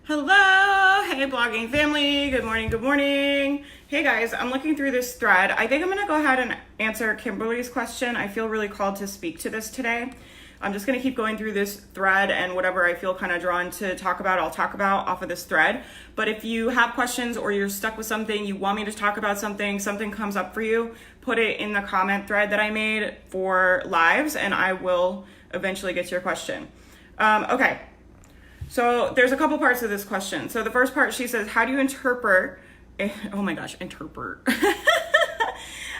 Hello, hey blogging family, good morning, good morning. Hey guys, I'm looking through this thread. I think I'm gonna go ahead and answer Kimberly's question. I feel really called to speak to this today. I'm just gonna keep going through this thread, and whatever I feel kind of drawn to talk about, I'll talk about off of this thread. But if you have questions or you're stuck with something, you want me to talk about something comes up for you, put it in the comment thread that I made for lives, and I will eventually get to your question. Okay. So there's a couple parts of this question. So the first part, she says, how do you interpret, interpret.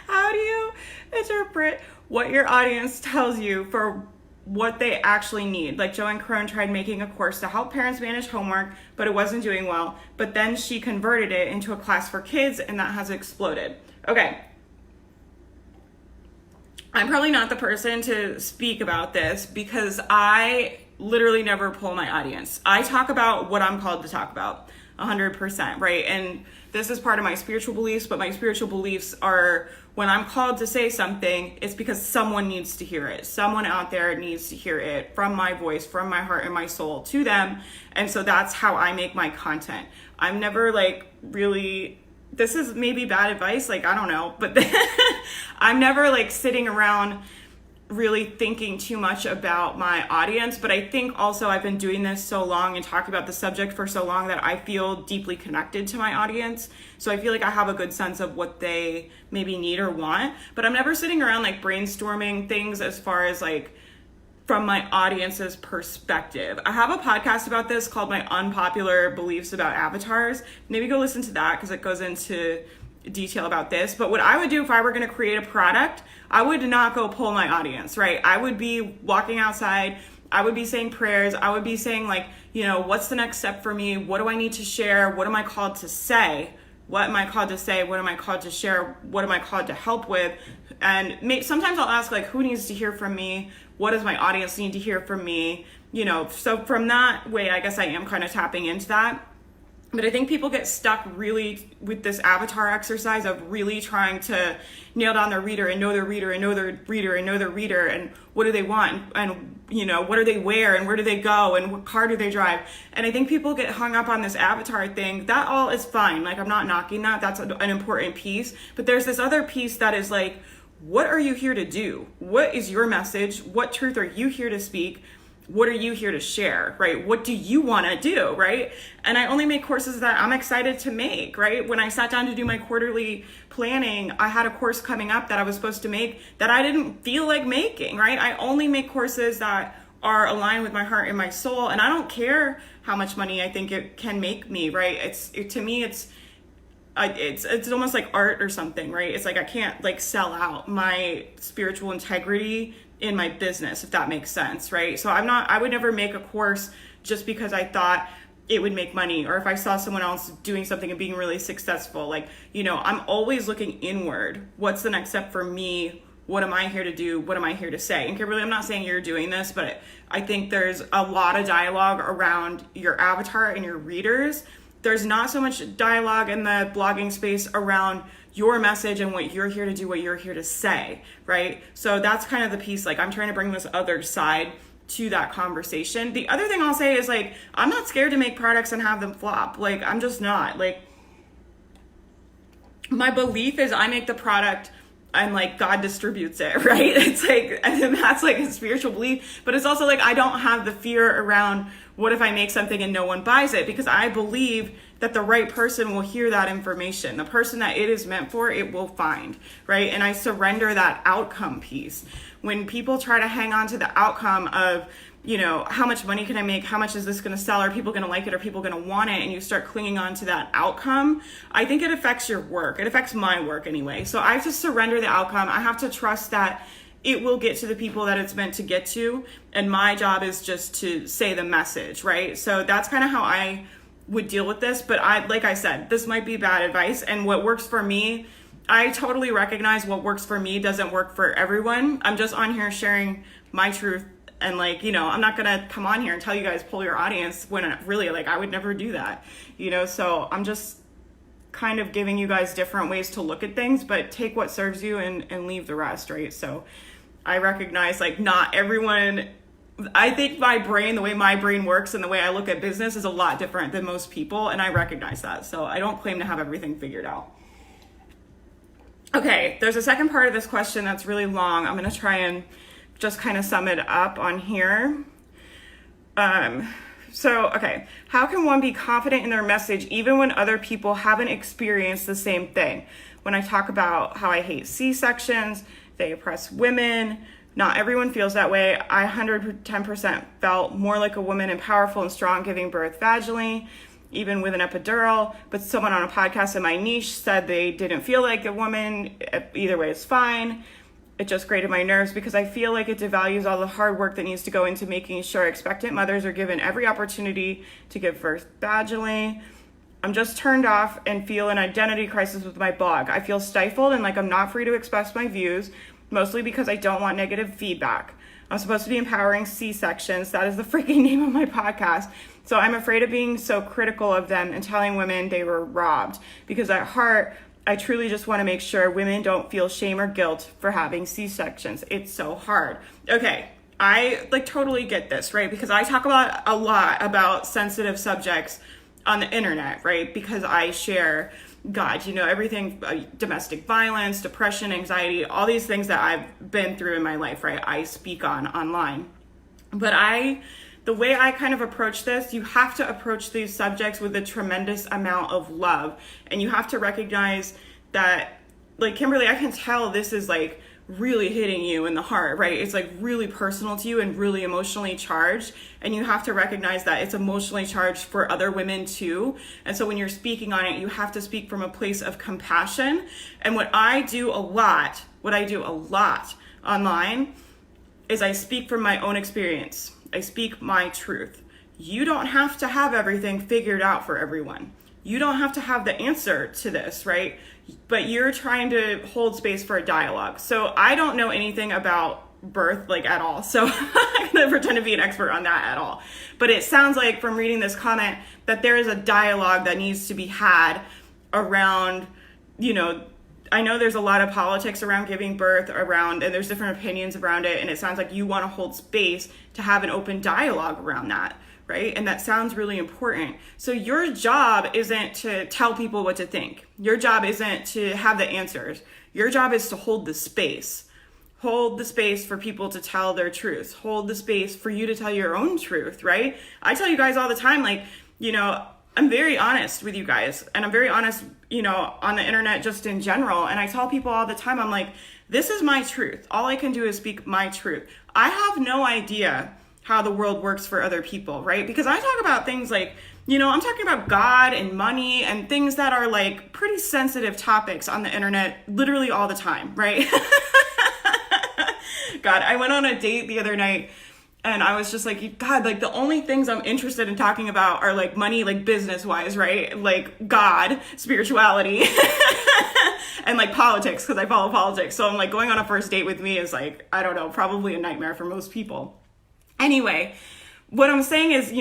How do you interpret what your audience tells you for what they actually need? Like Joanne Crone tried making a course to help parents manage homework, but it wasn't doing well. But then she converted it into a class for kids, and that has exploded. Okay. I'm probably not the person to speak about this because I literally never pull my audience. I talk about what I'm called to talk about 100%, right? And this is part of my spiritual beliefs, but my spiritual beliefs are when I'm called to say something, it's because someone needs to hear it. Someone out there needs to hear it from my voice, from my heart and my soul to them. And so that's how I make my content. I'm never really, this is maybe bad advice, I don't know, but I'm never sitting around really thinking too much about my audience. But I think also I've been doing this so long and talking about the subject for so long that I feel deeply connected to my audience. So I feel like I have a good sense of what they maybe need or want, but I'm never sitting around brainstorming things as far as from my audience's perspective. I have a podcast about this called My Unpopular Beliefs About Avatars. Maybe go listen to that because it goes into detail about this. But what I would do if I were going to create a product, I would not go pull my audience, right? I would be walking outside. I would be saying prayers. I would be saying what's the next step for me? What do I need to share? What am I called to say? What am I called to say? What am I called to share? What am I called to help with? And sometimes I'll ask who needs to hear from me? What does my audience need to hear from me? So from that way, I guess I am kind of tapping into that. But I think people get stuck really with this avatar exercise of really trying to nail down their reader and know their reader and know their reader and know their reader and what do they want and what do they wear and where do they go and what car do they drive. And I think people get hung up on this avatar thing. That all is fine. I'm not knocking that. That's an important piece. But there's this other piece that is what are you here to do? What is your message? What truth are you here to speak? What are you here to share, right? What do you want to do, right? And I only make courses that I'm excited to make, right? When I sat down to do my quarterly planning, I had a course coming up that I was supposed to make that I didn't feel like making, right? I only make courses that are aligned with my heart and my soul, and I don't care how much money I think it can make me, right? To me, it's almost like art or something, right? It's I can't sell out my spiritual integrity in my business, if that makes sense, right? So I would never make a course just because I thought it would make money, or if I saw someone else doing something and being really successful. I'm always looking inward. What's the next step for me? What am I here to do? What am I here to say? And Kimberly, I'm not saying you're doing this, but I think there's a lot of dialogue around your avatar and your readers. There's not so much dialogue in the blogging space around your message and what you're here to do, what you're here to say, right? So that's kind of the piece, I'm trying to bring this other side to that conversation. The other thing I'll say is I'm not scared to make products and have them flop. I'm just not. My belief is I make the product and God distributes it, right? It's and that's a spiritual belief, but it's also I don't have the fear around what if I make something and no one buys it, because I believe that the right person will hear that information. The person that it is meant for, it will find, right? And I surrender that outcome piece. When people try to hang on to the outcome of, how much money can I make? How much is this going to sell? Are people going to like it? Are people going to want it? And you start clinging on to that outcome, I think it affects your work. It affects my work anyway. So I have to surrender the outcome. I have to trust that it will get to the people that it's meant to get to. And my job is just to say the message, right? So that's kind of how I would deal with this. But like I said, this might be bad advice. And what works for me, I totally recognize what works for me doesn't work for everyone. I'm just on here sharing my truth. And I'm not going to come on here and tell you guys pull your audience when really I would never do that, so I'm just kind of giving you guys different ways to look at things, but take what serves you and leave the rest, right? So I recognize not everyone I think my brain, the way my brain works and the way I look at business is a lot different than most people, and I recognize that. So I don't claim to have everything figured out. Okay, there's a second part of this question that's really long. I'm going to try and just kind of sum it up on here. Okay, how can one be confident in their message even when other people haven't experienced the same thing? When I talk about how I hate C-sections, they oppress women, not everyone feels that way. I 110% felt more like a woman and powerful and strong giving birth vaginally, even with an epidural, but someone on a podcast in my niche said they didn't feel like a woman. Either way is fine. It just grated my nerves because I feel like it devalues all the hard work that needs to go into making sure expectant mothers are given every opportunity to give birth vaginally. I'm just turned off and feel an identity crisis with my blog. I feel stifled and like I'm not free to express my views, mostly because I don't want negative feedback. I'm supposed to be empowering C-sections. That is the freaking name of my podcast. So I'm afraid of being so critical of them and telling women they were robbed, because at heart, I truly just want to make sure women don't feel shame or guilt for having C-sections. It's so hard. Okay, I totally get this, right? Because I talk about a lot about sensitive subjects on the internet, right? Because I share, God, everything, domestic violence, depression, anxiety, all these things that I've been through in my life, right? I speak on online. But the way I kind of approach this, you have to approach these subjects with a tremendous amount of love. And you have to recognize that, Kimberly, I can tell this is really hitting you in the heart, right? It's really personal to you and really emotionally charged. And you have to recognize that it's emotionally charged for other women too. And so when you're speaking on it, you have to speak from a place of compassion. And what I do a lot online is I speak from my own experience. I speak my truth. You don't have to have everything figured out for everyone. You don't have to have the answer to this, right? But you're trying to hold space for a dialogue. So I don't know anything about birth at all. So I'm going to pretend to be an expert on that at all. But it sounds like from reading this comment that there is a dialogue that needs to be had around, I know there's a lot of politics around giving birth and there's different opinions around it. And it sounds like you want to hold space to have an open dialogue around that, right? And that sounds really important. So your job isn't to tell people what to think. Your job isn't to have the answers. Your job is to hold the space. Hold the space for people to tell their truths. Hold the space for you to tell your own truth, right? I tell you guys all the time, I'm very honest with you guys, and I'm very honest, on the internet just in general. And I tell people all the time, I'm like, this is my truth. All I can do is speak my truth. I have no idea how the world works for other people, right? Because I talk about things I'm talking about God and money and things that are pretty sensitive topics on the internet literally all the time, right? God, I went on a date the other night and I was just God, the only things I'm interested in talking about are money, business wise, right? God, spirituality, and politics, because I follow politics. So I'm going on a first date with me is I don't know, probably a nightmare for most people. Anyway, what I'm saying is,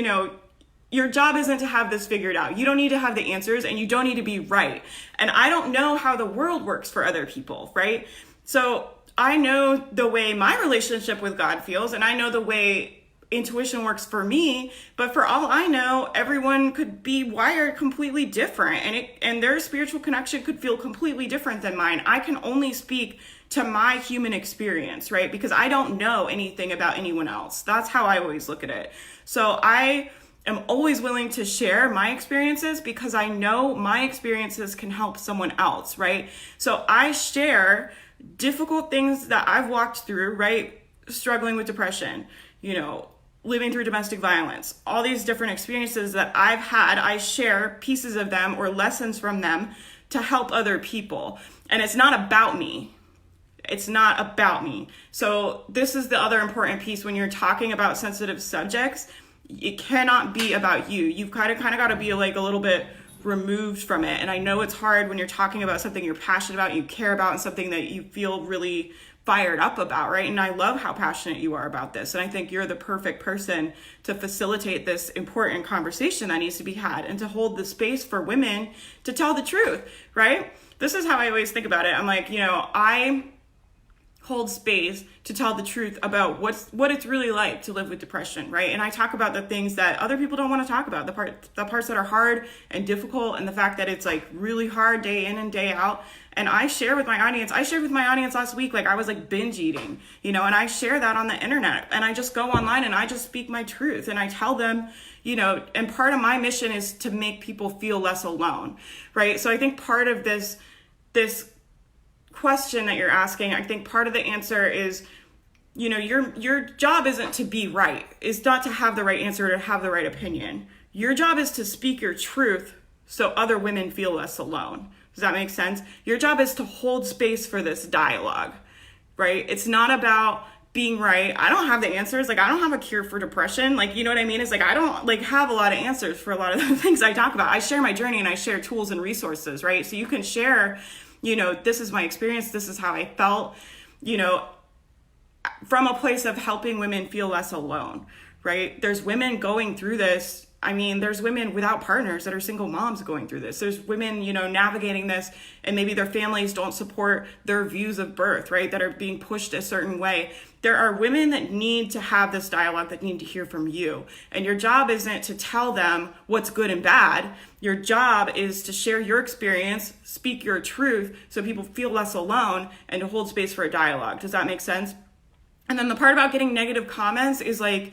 your job isn't to have this figured out. You don't need to have the answers and you don't need to be right. And I don't know how the world works for other people, right? So I know the way my relationship with God feels, and I know the way intuition works for me, but for all I know, everyone could be wired completely different, and their spiritual connection could feel completely different than mine. I can only speak to my human experience, right? Because I don't know anything about anyone else. That's how I always look at it. So I am always willing to share my experiences because I know my experiences can help someone else, right? So I share difficult things that I've walked through, right? Struggling with depression, living through domestic violence, all these different experiences that I've had, I share pieces of them or lessons from them to help other people. And it's not about me. It's not about me. So this is the other important piece when you're talking about sensitive subjects. It cannot be about you. You've kind of got to be a little bit removed from it. And I know it's hard when you're talking about something you're passionate about, you care about, and something that you feel really fired up about, right? And I love how passionate you are about this. And I think you're the perfect person to facilitate this important conversation that needs to be had and to hold the space for women to tell the truth, right? This is how I always think about it. I'm I hold space to tell the truth about what it's really like to live with depression, right? And I talk about the things that other people don't want to talk about, the parts that are hard and difficult, and the fact that it's like really hard day in and day out. And I share with my audience. I shared with my audience last week, like I was like binge eating, and I share that on the internet, and I just go online and I just speak my truth and I tell them, and part of my mission is to make people feel less alone, right? So I think part of this question that you're asking, I think part of the answer is, your job isn't to be right. It's not to have the right answer, to have the right opinion. Your job is to speak your truth so other women feel less alone. Does that make sense? Your job is to hold space for this dialogue, right? It's not about being right. I don't have the answers. Like, I don't have a cure for depression. Like, you know what I mean? It's like, I don't have a lot of answers for a lot of the things I talk about. I share my journey and I share tools and resources, right? So you can share, this is my experience. This is how I felt, from a place of helping women feel less alone, right? There's women going through this. I mean, there's women without partners that are single moms going through this. There's women, navigating this, and maybe their families don't support their views of birth, right? That are being pushed a certain way. There are women that need to have this dialogue, that need to hear from you. And your job isn't to tell them what's good and bad. Your job is to share your experience, speak your truth, so people feel less alone, and to hold space for a dialogue. Does that make sense? And then the part about getting negative comments is like,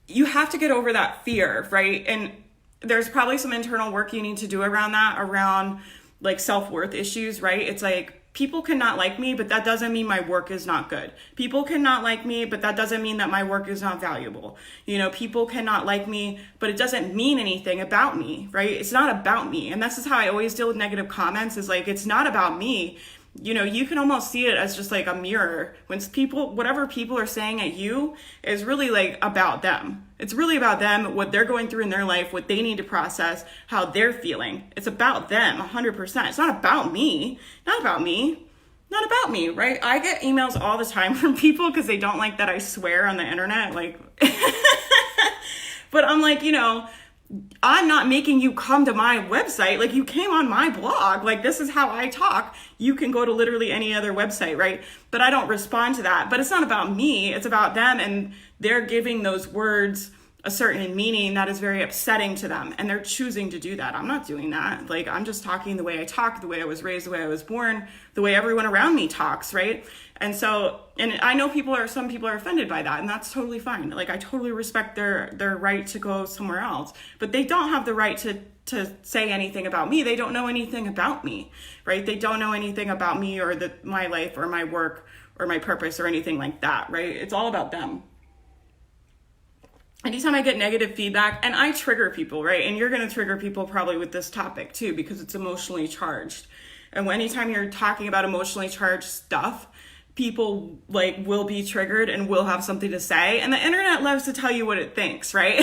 you have to get over that fear, right? And there's probably some internal work you need to do around that, around like self-worth issues, right? It's like, people cannot like me, but that doesn't mean my work is not good. People cannot like me, but that doesn't mean that my work is not valuable. People cannot like me, but it doesn't mean anything about me, right? It's not about me. And this is how I always deal with negative comments, is like, it's not about me. You can almost see it as just like a mirror. When whatever people are saying at you is really like about them. It's really about them, what they're going through in their life, what they need to process, how they're feeling. It's about them 100%. It's not about me. Not about me. Not about me, right? I get emails all the time from people because they don't like that I swear on the internet. Like, but I'm like, I'm not making you come to my website. Like, you came on my blog. Like, this is how I talk. You can go to literally any other website, right? But I don't respond to that. But it's not about me. It's about them. And they're giving those words a certain meaning that is very upsetting to them. And they're choosing to do that. I'm not doing that. Like, I'm just talking the way I talk, the way I was raised, the way I was born, the way everyone around me talks, right? And so, and I know some people are offended by that, and that's totally fine. Like, I totally respect their right to go somewhere else, but they don't have the right to say anything about me. They don't know anything about me, right? They don't know anything about me or my life or my work or my purpose or anything like that, right? It's all about them. Anytime I get negative feedback, and I trigger people, right? And you're going to trigger people probably with this topic too, because it's emotionally charged. And anytime you're talking about emotionally charged stuff, people will be triggered and will have something to say. And the internet loves to tell you what it thinks, right?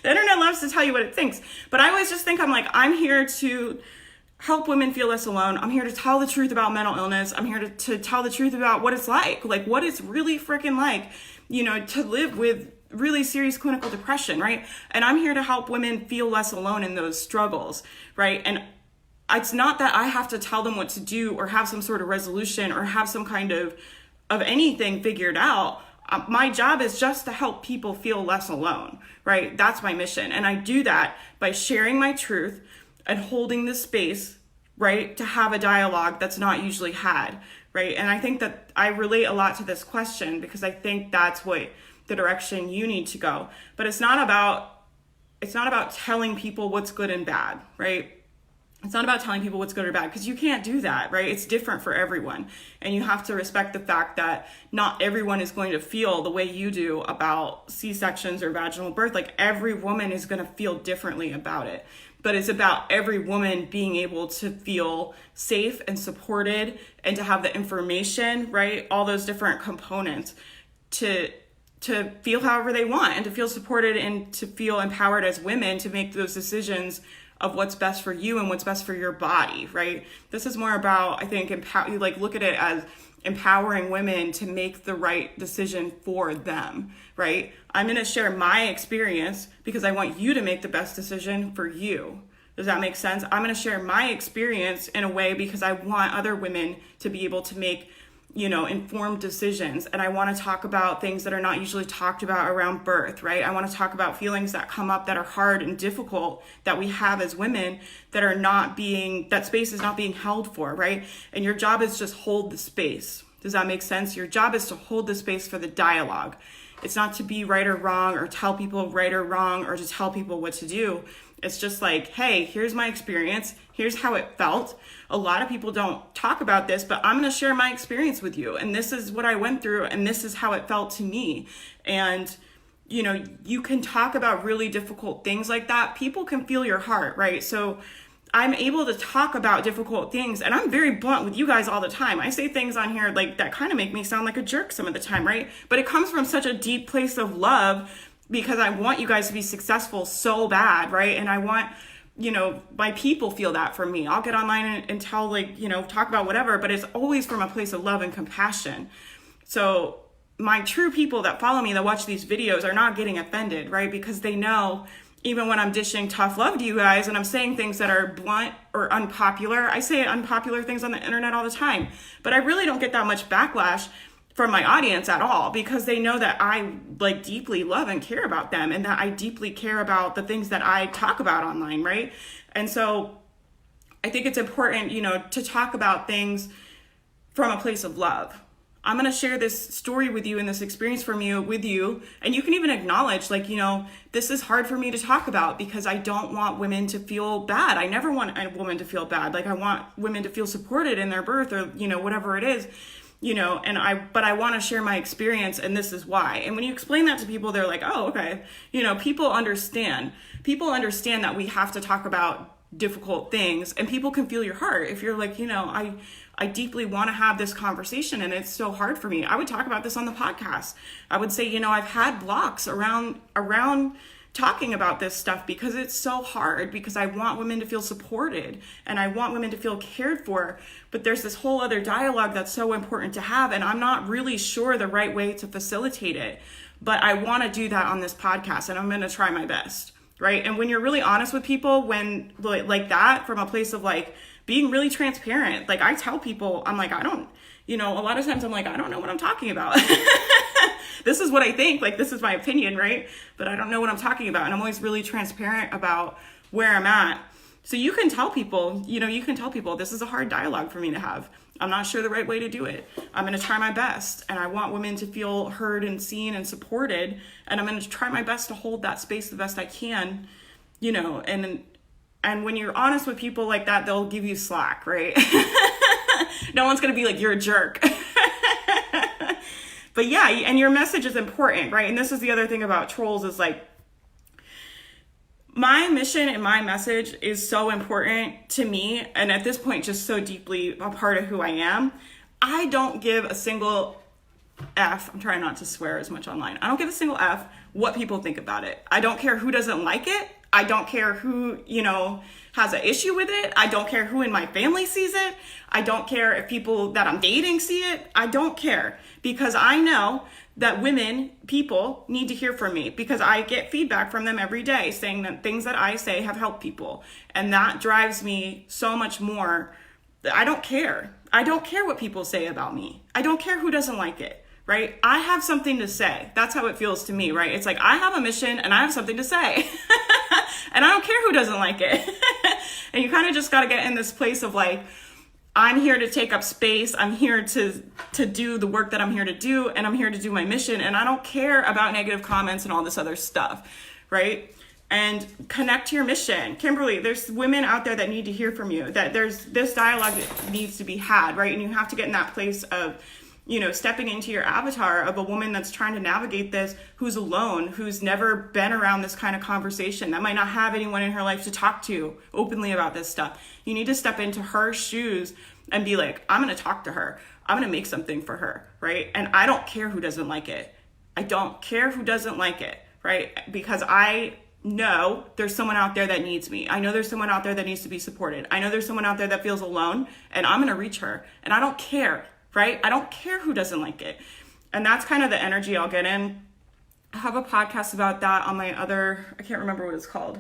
The internet loves to tell you what it thinks. But I always just think, I'm here to help women feel less alone. I'm here to tell the truth about mental illness. I'm here to tell the truth about what it's like what it's really freaking like, to live with really serious clinical depression, right? And I'm here to help women feel less alone in those struggles, right? And it's not that I have to tell them what to do or have some sort of resolution or have some kind of anything figured out. My job is just to help people feel less alone, right? That's my mission. And I do that by sharing my truth and holding the space, right, to have a dialogue that's not usually had, right? And I think that I relate a lot to this question because I think that's what the direction you need to go. But it's not about telling people what's good and bad, right? It's not about telling people what's good or bad, because you can't do that, right? It's different for everyone. And you have to respect the fact that not everyone is going to feel the way you do about C-sections or vaginal birth. Every woman is going to feel differently about it. But it's about every woman being able to feel safe and supported and to have the information, right? All those different components to feel however they want and to feel supported and to feel empowered as women to make those decisions of what's best for you and what's best for your body, right? This is more about, I think, look at it as empowering women to make the right decision for them, right? I'm going to share my experience because I want you to make the best decision for you. Does that make sense? I'm going to share my experience in a way because I want other women to be able to make, informed decisions. And I want to talk about things that are not usually talked about around birth, right? I want to talk about feelings that come up that are hard and difficult that we have as women that space is not being held for, right? And your job is just hold the space. Does that make sense? Your job is to hold the space for the dialogue. It's not to be right or wrong or tell people right or wrong or to tell people what to do. It's just like, hey, here's my experience. Here's how it felt. A lot of people don't talk about this, but I'm going to share my experience with you. And this is what I went through. And this is how it felt to me. And, you can talk about really difficult things like that. People can feel your heart, right? So I'm able to talk about difficult things, and I'm very blunt with you guys all the time. I say things on here like that kind of make me sound like a jerk some of the time, right? But it comes from such a deep place of love because I want you guys to be successful so bad, right? And I want, my people feel that from me. I'll get online and tell talk about whatever, but it's always from a place of love and compassion. So my true people that follow me, that watch these videos are not getting offended, right? Because they know even when I'm dishing tough love to you guys and I'm saying things that are blunt or unpopular, I say unpopular things on the internet all the time, but I really don't get that much backlash from my audience at all because they know that I deeply love and care about them and that I deeply care about the things that I talk about online, right? And so I think it's important, to talk about things from a place of love. I'm going to share this story with you and this experience with you. And you can even acknowledge, this is hard for me to talk about because I don't want women to feel bad. I never want a woman to feel bad. I want women to feel supported in their birth or, whatever it is, but I want to share my experience and this is why. And when you explain that to people, they're like, oh, okay. People understand that we have to talk about difficult things and people can feel your heart. If you're like, I deeply want to have this conversation and it's so hard for me. I would talk about this on the podcast. I would say, I've had blocks around talking about this stuff because it's so hard because I want women to feel supported and I want women to feel cared for. But there's this whole other dialogue that's so important to have. And I'm not really sure the right way to facilitate it, but I want to do that on this podcast and I'm going to try my best. Right. And when you're really honest with people, when like that from a place of being really transparent, I tell people, I'm like, I don't, a lot of times I'm like, I don't know what I'm talking about. This is what I think, this is my opinion, right? But I don't know what I'm talking about. And I'm always really transparent about where I'm at. So you can tell people, this is a hard dialogue for me to have. I'm not sure the right way to do it. I'm going to try my best. And I want women to feel heard and seen and supported. And I'm going to try my best to hold that space the best I can, and when you're honest with people like that, they'll give you slack, right? No one's going to be like, you're a jerk. But yeah, and your message is important, right? And this is the other thing about trolls is my mission and my message is so important to me. And at this point, just so deeply a part of who I am. I don't give a single F. I'm trying not to swear as much online. I don't give a single F what people think about it. I don't care who doesn't like it. I don't care who, has an issue with it. I don't care who in my family sees it. I don't care if people that I'm dating see it. I don't care because I know that people need to hear from me because I get feedback from them every day saying that things that I say have helped people. And that drives me so much more. I don't care. I don't care what people say about me. I don't care who doesn't like it. Right? I have something to say. That's how it feels to me, right? It's I have a mission and I have something to say. And I don't care who doesn't like it. And you kind of just got to get in this place of I'm here to take up space. I'm here to do the work that I'm here to do. And I'm here to do my mission. And I don't care about negative comments and all this other stuff, right? And connect to your mission. Kimberly, there's women out there that need to hear from you. That there's this dialogue that needs to be had, right? And you have to get in that place of stepping into your avatar of a woman that's trying to navigate this, who's alone, who's never been around this kind of conversation, that might not have anyone in her life to talk to openly about this stuff. You need to step into her shoes and be like, I'm going to talk to her. I'm going to make something for her, right? And I don't care who doesn't like it. I don't care who doesn't like it, right? Because I know there's someone out there that needs me. I know there's someone out there that needs to be supported. I know there's someone out there that feels alone, and I'm going to reach her. And I don't care. Right? I don't care who doesn't like it. And that's kind of the energy I'll get in. I have a podcast about that on my other, I can't remember what it's called.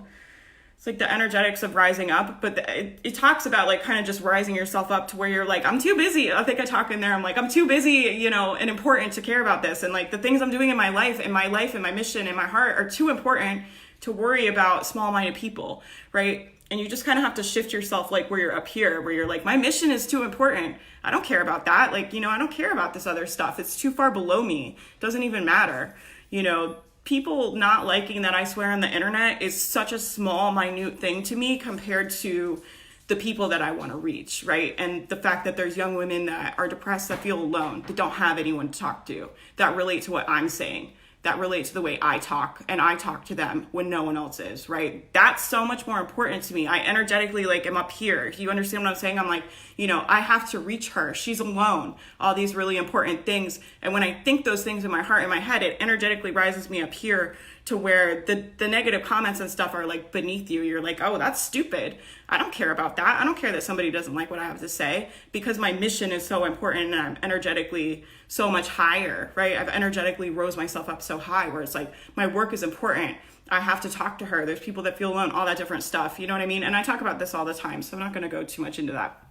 it's like the energetics of rising up, but it talks about like kind of just rising yourself up to where you're like, I'm too busy. I think I talk in there. I'm like, I'm too busy, you know, and important to care about this. And like the things I'm doing in my life and my mission and my heart are too important to worry about small-minded people, right? And you just kind of have to shift yourself like where you're up here, where you're like, my mission is too important. I don't care about that. Like, you know, I don't care about this other stuff. It's too far below me. Doesn't even matter. You know, people not liking that I swear on the internet is such a small, minute thing to me compared to the people that I want to reach, right? And the fact that there's young women that are depressed, that feel alone, that don't have anyone to talk to, that relate to what I'm saying, that relate to the way I talk, and I talk to them when no one else is, right? That's so much more important to me. I energetically like am up here. You understand what I'm saying? I'm like, you know, I have to reach her. She's alone. All these really important things. And when I think those things in my heart, in my head, it energetically rises me up here to where the negative comments and stuff are like beneath you. You're like, oh, that's stupid. I don't care about that. I don't care that somebody doesn't like what I have to say because my mission is so important and I'm energetically so much higher, right? I've energetically rose myself up so high where it's like my work is important. I have to talk to her. There's people that feel alone, all that different stuff. You know what I mean? And I talk about this all the time, so I'm not going to go too much into that.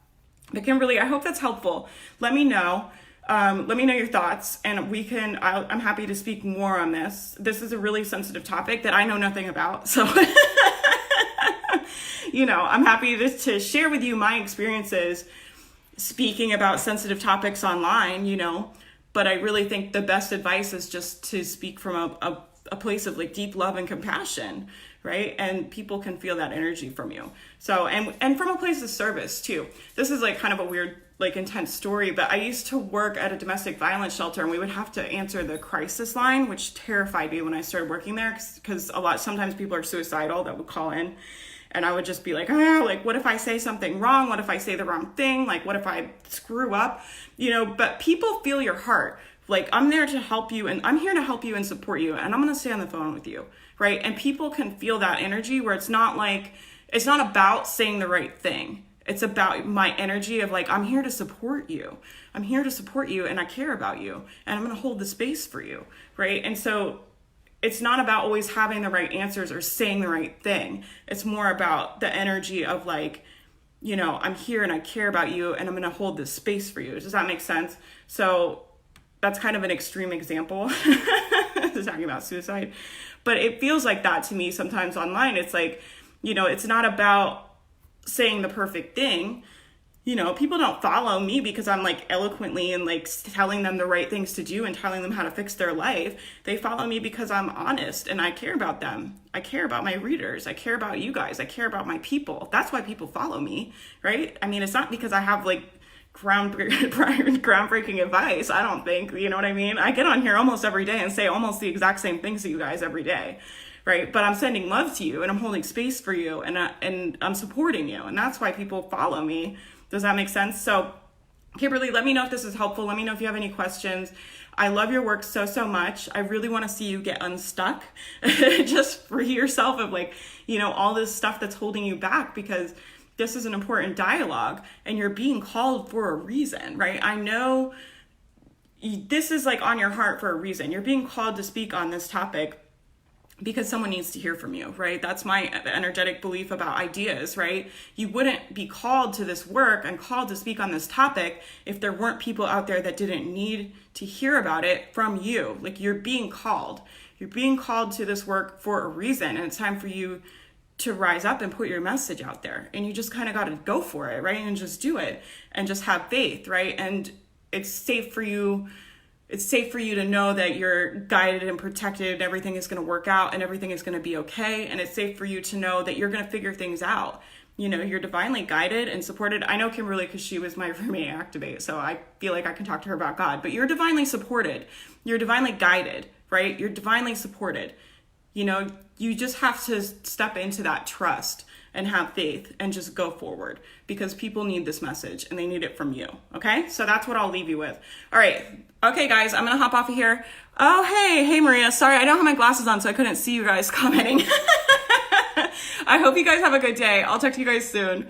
But Kimberly, I hope that's helpful. Let me know. Let me know your thoughts, and I'm happy to speak more on this. This is a really sensitive topic that I know nothing about. So, you know, I'm happy to share with you my experiences speaking about sensitive topics online, you know, but I really think the best advice is just to speak from a place of like deep love and compassion, right? And people can feel that energy from you. So, and from a place of service too. This is like kind of a weird, like intense story, but I used to work at a domestic violence shelter and we would have to answer the crisis line, which terrified me when I started working there because sometimes people are suicidal that would call in. And I would just be like, like, what if I say something wrong? What if I say the wrong thing? Like, what if I screw up? You know, but people feel your heart. Like, I'm there to help you and I'm here to help you and support you. And I'm going to stay on the phone with you, right? And people can feel that energy where it's not about saying the right thing. It's about my energy of like, I'm here to support you. I'm here to support you and I care about you. And I'm going to hold the space for you, right? And so it's not about always having the right answers or saying the right thing. It's more about the energy of like, you know, I'm here and I care about you and I'm going to hold this space for you. Does that make sense? So that's kind of an extreme example talking about suicide, but it feels like that to me sometimes online. It's like, you know, it's not about saying the perfect thing. You know, people don't follow me because I'm like eloquently and like telling them the right things to do and telling them how to fix their life. They follow me because I'm honest and I care about them. I care about my readers. I care about you guys. I care about my people. That's why people follow me, right? I mean, it's not because I have like groundbreaking advice. I don't think, you know what I mean? I get on here almost every day and say almost the exact same things to you guys every day. Right? But I'm sending love to you and I'm holding space for you and I'm supporting you. And that's why people follow me. Does that make sense? So Kimberly, let me know if this is helpful. Let me know if you have any questions. I love your work so, so much. I really want to see you get unstuck. Just free yourself of like, you know, all this stuff that's holding you back because this is an important dialogue and you're being called for a reason, right? I know this is like on your heart for a reason. You're being called to speak on this topic because someone needs to hear from you, right? That's my energetic belief about ideas, right? You wouldn't be called to this work and called to speak on this topic if there weren't people out there that didn't need to hear about it from you. Like you're being called. You're being called to this work for a reason, and it's time for you to rise up and put your message out there. And you just kind of got to go for it, right? And just do it and just have faith, right? And it's safe for you. It's safe for you to know that you're guided and protected and everything is going to work out and everything is going to be okay. And it's safe for you to know that you're going to figure things out. You know, you're divinely guided and supported. I know Kimberly because she was my roommate at Activate, so I feel like I can talk to her about God. But you're divinely supported. You're divinely guided, right? You're divinely supported. You know, you just have to step into that trust and have faith and just go forward because people need this message and they need it from you. Okay. So that's what I'll leave you with. All right. Okay, guys, I'm going to hop off of here. Oh, hey, Maria. Sorry. I don't have my glasses on, so I couldn't see you guys commenting. I hope you guys have a good day. I'll talk to you guys soon.